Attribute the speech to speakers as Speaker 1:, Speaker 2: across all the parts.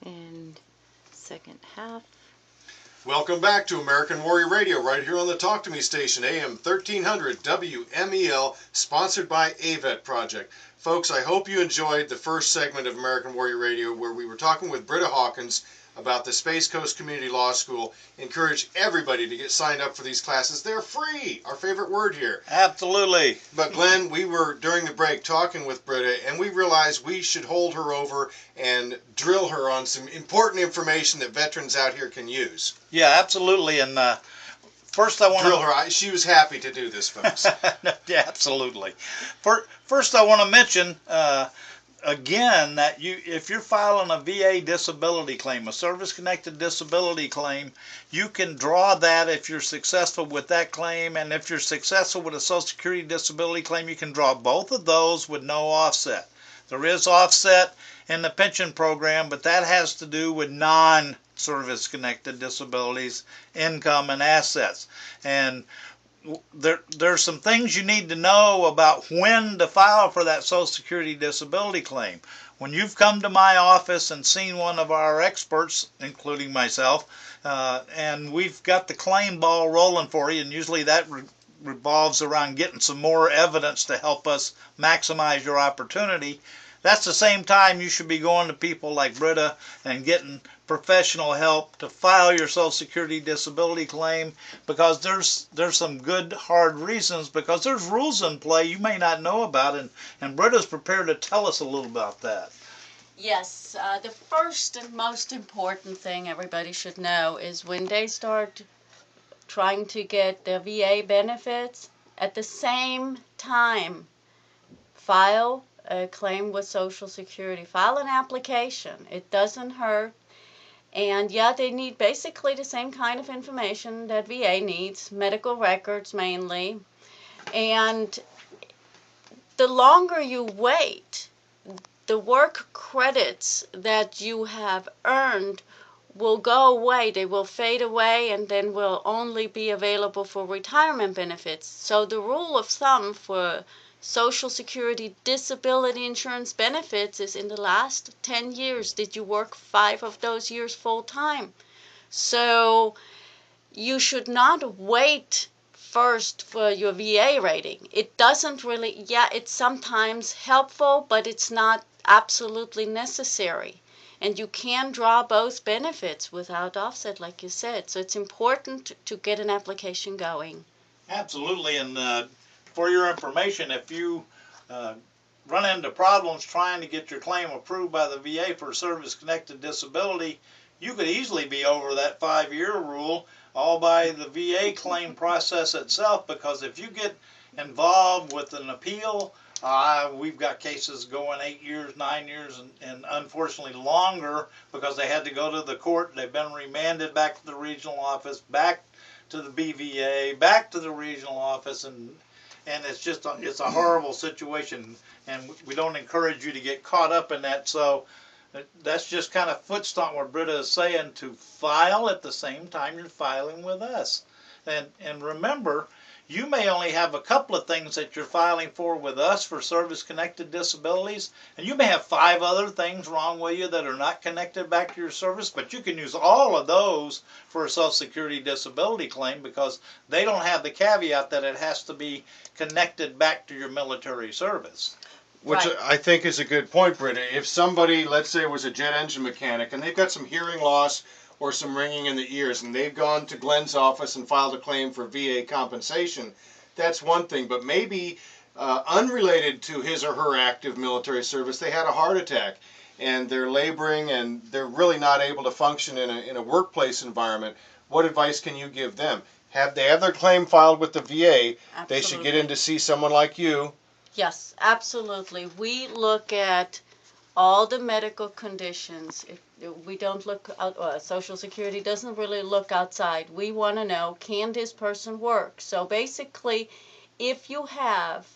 Speaker 1: and second half.
Speaker 2: Welcome back to American Warrior Radio, right here on the Talk to Me station, AM 1300 WMEL, sponsored by AVET Project. Folks, I hope you enjoyed the first segment of American Warrior Radio where we were talking with Britta Hawkins about the Space Coast Community Law School. Encourage everybody to get signed up for these classes. They're free, our favorite word here.
Speaker 3: Absolutely.
Speaker 2: But Glenn, we were during the break talking with Britta, and we realized we should hold her over and drill her on some important information that veterans out here can use.
Speaker 3: Yeah, absolutely. And first I want
Speaker 2: to drill her. She was happy to do this, folks.
Speaker 3: Yeah, absolutely. First I want to mention again that if you're filing a VA disability claim, a service-connected disability claim, you can draw that if you're successful with that claim, and if you're successful with a Social Security disability claim, you can draw both of those with no offset. There is offset in the pension program, but that has to do with non-service-connected disabilities, income, and assets. And there's some things you need to know about when to file for that Social Security disability claim. When you've come to my office and seen one of our experts, including myself, and we've got the claim ball rolling for you, and usually that revolves around getting some more evidence to help us maximize your opportunity, that's the same time you should be going to people like Britta and getting professional help to file your Social Security disability claim, because there's some good hard reasons, because there's rules in play you may not know about, and Britta's prepared to tell us a little about that.
Speaker 1: Yes, the first and most important thing everybody should know is when they start trying to get the VA benefits, at the same time file a claim with Social Security. File an application. It doesn't hurt. And yeah, they need basically the same kind of information that VA needs, medical records mainly. And the longer you wait, the work credits that you have earned will go away. They will fade away and then will only be available for retirement benefits. So the rule of thumb for Social Security disability insurance benefits is in the last 10 years, did you work 5 of those years full time? So you should not wait first for your VA rating. It doesn't really, yeah, it's sometimes helpful, but it's not absolutely necessary. And you can draw both benefits without offset, like you said. So it's important to get an application going.
Speaker 3: Absolutely. And for your information, if you run into problems trying to get your claim approved by the VA for service-connected disability, you could easily be over that 5-year rule all by the VA claim process itself, because if you get involved with an appeal, we've got cases going 8 years, 9 years, and unfortunately longer, because they had to go to the court, they've been remanded back to the regional office, back to the BVA, back to the regional office, and it's a horrible situation, and we don't encourage you to get caught up in that. So that's just kind of foot stomp what Britta is saying, to file at the same time you're filing with us. And remember, you may only have a couple of things that you're filing for with us for service-connected disabilities, and you may have 5 other things wrong with you that are not connected back to your service, but you can use all of those for a Social Security disability claim, because they don't have the caveat that it has to be connected back to your military service.
Speaker 2: Which
Speaker 1: Right.
Speaker 2: I think is a good point, Britta. If somebody, let's say, was a jet engine mechanic, and they've got some hearing loss or some ringing in the ears, and they've gone to Glenn's office and filed a claim for VA compensation, that's one thing. But maybe unrelated to his or her active military service, they had a heart attack, and they're laboring, and they're really not able to function in a workplace environment. What advice can you give them? They have their claim filed with the VA.
Speaker 1: Absolutely.
Speaker 2: They should get in to see someone like you.
Speaker 1: Yes, absolutely. We look at all the medical conditions. We don't look out, Social Security doesn't really look outside. We want to know, can this person work? So basically, if you have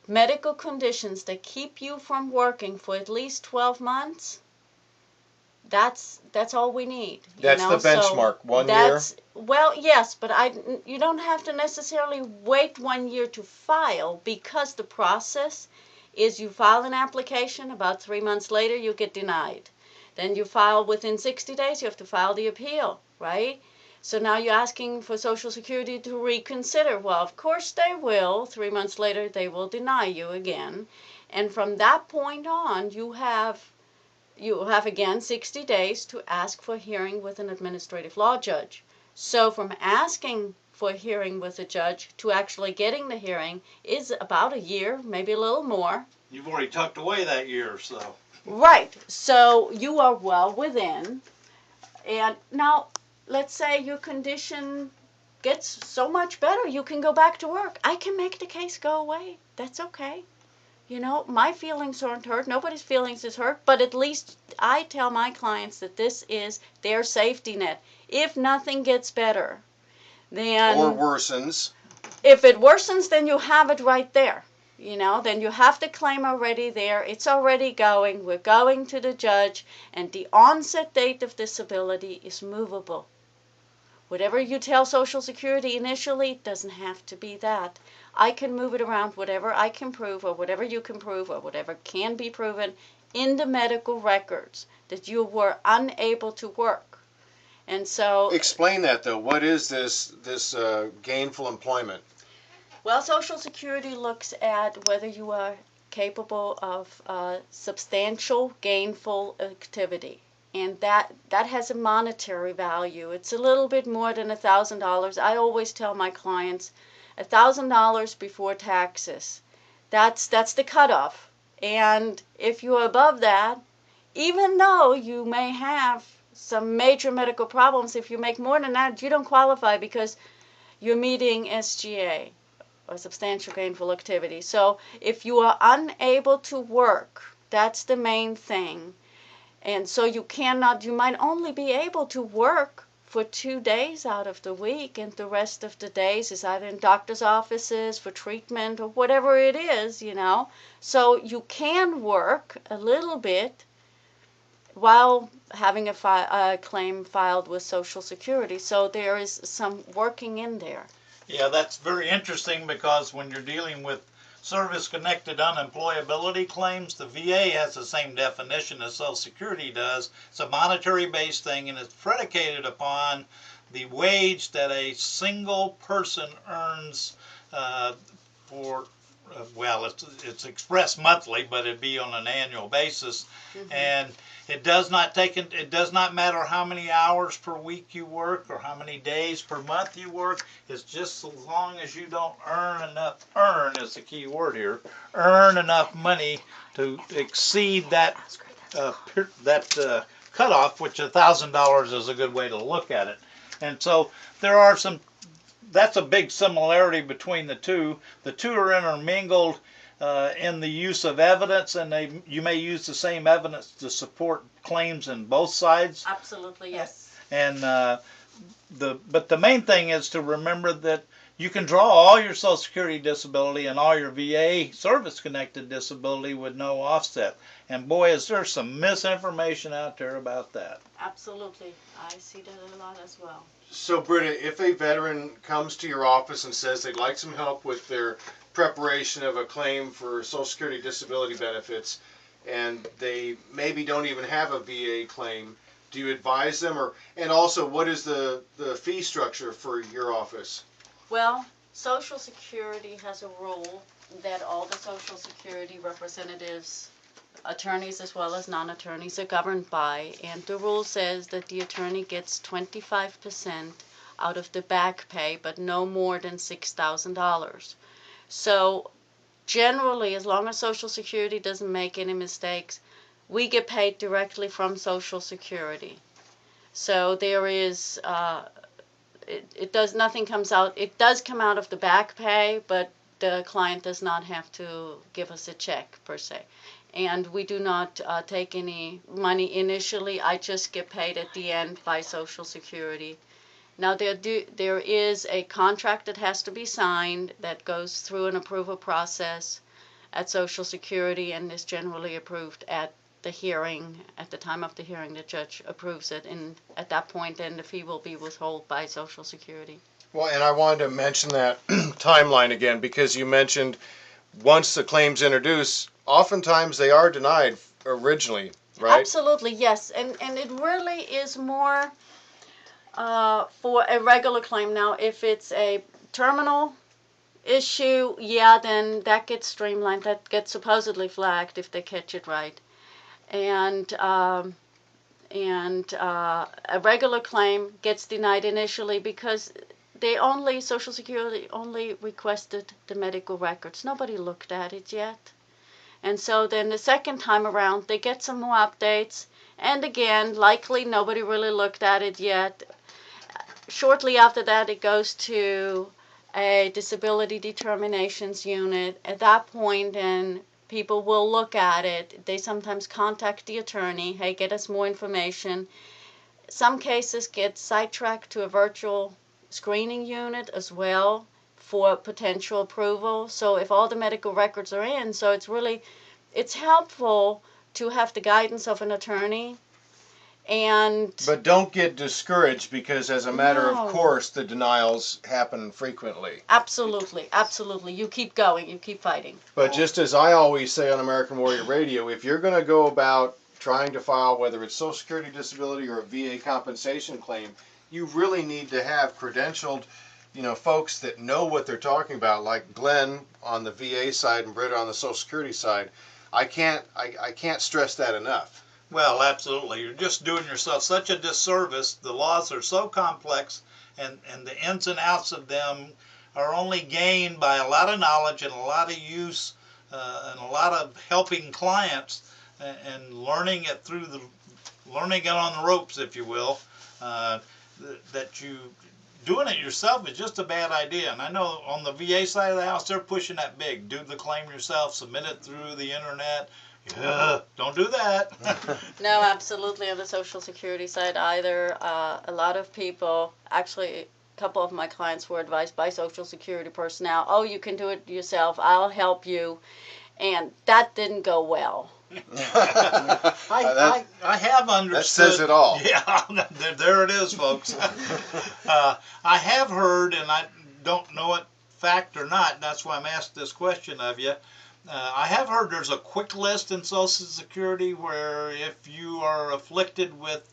Speaker 1: medical conditions that keep you from working for at least 12 months, that's all we need.
Speaker 2: That's the benchmark,
Speaker 1: so
Speaker 2: 1 year?
Speaker 1: Well, yes, but you don't have to necessarily wait 1 year to file, because the process is you file an application, about 3 months later you get denied. Then you file within 60 days, you have to file the appeal, right? So now you're asking for Social Security to reconsider. Well, of course they will. 3 months later, they will deny you again. And from that point on, you have again 60 days to ask for hearing with an administrative law judge. So from asking for a hearing with a judge to actually getting the hearing is about a year, maybe a little more.
Speaker 3: You've already tucked away that year or so.
Speaker 1: Right. So you are well within. And now, let's say your condition gets so much better, you can go back to work. I can make the case go away. That's okay. You know, my feelings aren't hurt. Nobody's feelings is hurt. But at least I tell my clients that this is their safety net. If nothing gets better, then...
Speaker 2: Or worsens.
Speaker 1: If it worsens, then you have it right there. You know, then you have the claim already there. It's already going. We're going to the judge. And the onset date of disability is movable. Whatever you tell Social Security initially doesn't have to be that. I can move it around, whatever I can prove or whatever you can prove or whatever can be proven in the medical records that you were unable to work. And so...
Speaker 2: Explain that, though. What is this gainful employment?
Speaker 1: Well, Social Security looks at whether you are capable of substantial gainful activity. And that has a monetary value. It's a little bit more than $1,000. I always tell my clients $1,000 before taxes. That's the cutoff. And if you're above that, even though you may have some major medical problems, if you make more than that, you don't qualify because you're meeting SGA, or substantial gainful activity. So if you are unable to work, that's the main thing. And so you might only be able to work for 2 days out of the week, and the rest of the days is either in doctor's offices for treatment or whatever it is, you know. So you can work a little bit while having a claim filed with Social Security. So there is some working in there.
Speaker 3: Yeah, that's very interesting because when you're dealing with service-connected unemployability claims, the VA has the same definition as Social Security does. It's a monetary-based thing, and it's predicated upon the wage that a single person earns it's expressed monthly, but it'd be on an annual basis. Mm-hmm. And it does not matter how many hours per week you work or how many days per month you work. It's just as long as you don't earn is the key word here, earn enough money to exceed that cutoff, which $1,000 is a good way to look at it. And so that's a big similarity between the two. The two are intermingled in the use of evidence, and you may use the same evidence to support claims in both sides.
Speaker 1: Absolutely, yes.
Speaker 3: And but the main thing is to remember that you can draw all your Social Security disability and all your VA service-connected disability with no offset. And boy, is there some misinformation out there about that.
Speaker 1: Absolutely. I see that a lot as well.
Speaker 2: So, Britta, if a veteran comes to your office and says they'd like some help with their preparation of a claim for Social Security disability benefits, and they maybe don't even have a VA claim, do you advise them? And also, what is the fee structure for your office?
Speaker 1: Well, Social Security has a rule that all the Social Security representatives, attorneys as well as non-attorneys, are governed by. And the rule says that the attorney gets 25% out of the back pay, but no more than $6,000. So generally, as long as Social Security doesn't make any mistakes, we get paid directly from Social Security. So there is... nothing comes out. It does come out of the back pay, but the client does not have to give us a check per se. And we do not take any money initially. I just get paid at the end by Social Security. Now there is a contract that has to be signed that goes through an approval process at Social Security and is generally approved at the hearing. At the time of the hearing, the judge approves it, and at that point then the fee will be withheld by Social Security.
Speaker 2: Well, and I wanted to mention that timeline again, because you mentioned once the claim's introduced, oftentimes they are denied originally. right?
Speaker 1: Absolutely, yes. And it really is more for a regular claim. Now, if it's a terminal issue, yeah, then that gets streamlined. That gets supposedly flagged if they catch it right. And a regular claim gets denied initially because Social Security only requested the medical records. Nobody looked at it yet. And so then the second time around, they get some more updates. And again, likely nobody really looked at it yet. Shortly after that, it goes to a disability determinations unit. At that point, then people will look at it. They sometimes contact the attorney, hey, get us more information. Some cases get sidetracked to a virtual screening unit as well for potential approval. So if all the medical records are in, so it's helpful to have the guidance of an attorney.
Speaker 2: But don't get discouraged because, as a matter
Speaker 1: No.
Speaker 2: of course, the denials happen frequently.
Speaker 1: Absolutely, absolutely. You keep going, you keep fighting.
Speaker 2: But just as I always say on American Warrior Radio, if you're going to go about trying to file, whether it's Social Security disability or a VA compensation claim, you really need to have credentialed, folks that know what they're talking about, like Glenn on the VA side and Britta on the Social Security side. I can't stress that enough.
Speaker 3: Well, absolutely. You're just doing yourself such a disservice. The laws are so complex, and the ins and outs of them are only gained by a lot of knowledge and a lot of use and a lot of helping clients and learning it on the ropes, if you will. Doing it yourself is just a bad idea. And I know on the VA side of the house, they're pushing that big. Do the claim yourself, submit it through the internet. Don't do that.
Speaker 1: No, absolutely. On the Social Security side either. A lot of people, actually a couple of my clients were advised by Social Security personnel, oh, you can do it yourself, I'll help you. And that didn't go well.
Speaker 3: I have understood.
Speaker 2: That says it all.
Speaker 3: Yeah, there it is, folks. I have heard, and I don't know it fact or not, that's why I'm asked this question of you. I have heard there's a quick list in Social Security where if you are afflicted with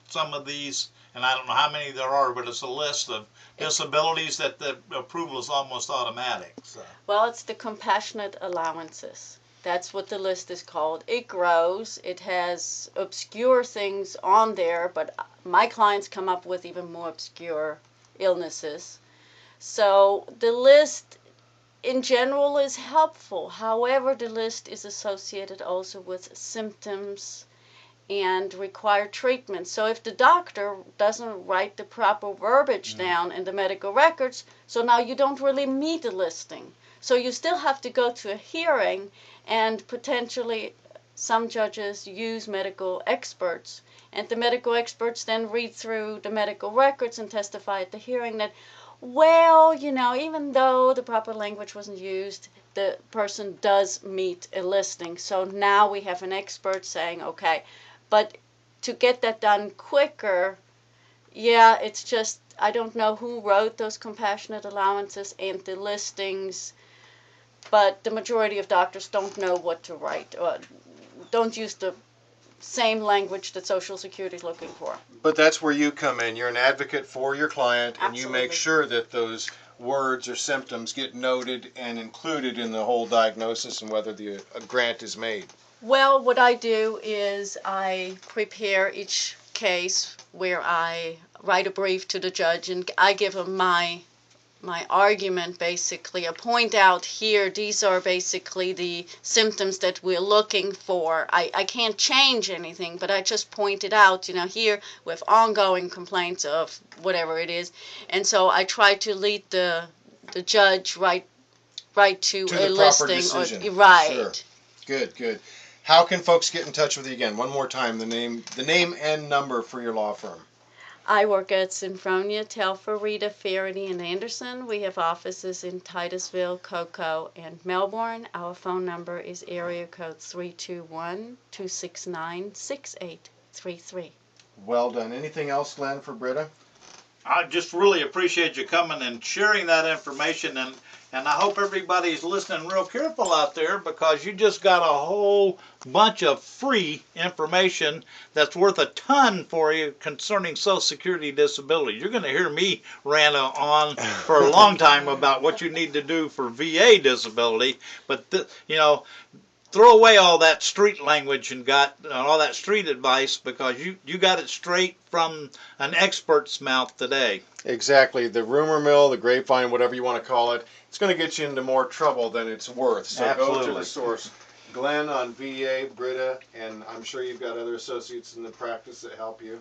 Speaker 3: some of these, and I don't know how many there are, but it's a list of disabilities that the approval is almost automatic. So.
Speaker 1: Well, it's the compassionate allowances. That's what the list is called. It grows. It has obscure things on there, but my clients come up with even more obscure illnesses. So the list in general is helpful. However, the list is associated also with symptoms and required treatment. So if the doctor doesn't write the proper verbiage down in the medical records, so now you don't really meet the listing. So you still have to go to a hearing, and potentially some judges use medical experts, and the medical experts then read through the medical records and testify at the hearing that, well, even though the proper language wasn't used, the person does meet a listing. So now we have an expert saying, okay, but to get that done quicker, yeah, it's just, I don't know who wrote those compassionate allowances and the listings, but the majority of doctors don't know what to write or don't use the same language that Social Security is looking for.
Speaker 2: But that's where you come in. You're an advocate for your client, and
Speaker 1: Absolutely.
Speaker 2: you make sure that those words or symptoms get noted and included in the whole diagnosis and whether a grant is made.
Speaker 1: Well, what I do is I prepare each case where I write a brief to the judge, and I give him my argument, basically. I point out here, these are basically the symptoms that we're looking for. I can't change anything, but I just point it out, here with ongoing complaints of whatever it is. And so I try to lead the judge right to a
Speaker 2: the
Speaker 1: listing.
Speaker 2: proper decision.
Speaker 1: Right.
Speaker 2: Sure. Good. How can folks get in touch with you again? One more time, the name and number for your law firm.
Speaker 1: I work at Sinfronia, Telfer, Rita, Faraday, and Anderson. We have offices in Titusville, Cocoa, and Melbourne. Our phone number is area code 321-269-6833.
Speaker 2: Well done. Anything else, Glenn, for Britta?
Speaker 3: I just really appreciate you coming and sharing that information, and I hope everybody's listening real careful out there, because you just got a whole bunch of free information that's worth a ton for you concerning Social Security disability. You're going to hear me rant on for a long time about what you need to do for VA disability, but you know, throw away all that street language and all that street advice, because you got it straight from an expert's mouth today.
Speaker 2: Exactly. The rumor mill, the grapevine, whatever you want to call it, it's going to get you into more trouble than it's worth. So go to
Speaker 3: Absolutely.
Speaker 2: the source. Glenn on VA, Britta, and I'm sure you've got other associates in the practice that help you.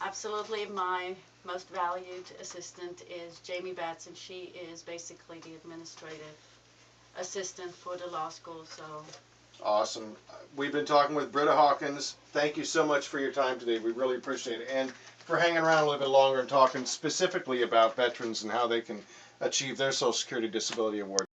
Speaker 1: Absolutely. My most valued assistant is Jamie Batson. She is basically the administrative assistant for the law school. So
Speaker 2: Awesome. We've been talking with Britta Hawkins. Thank you so much for your time today. We really appreciate it. And for hanging around a little bit longer and talking specifically about veterans and how they can achieve their Social Security Disability Award.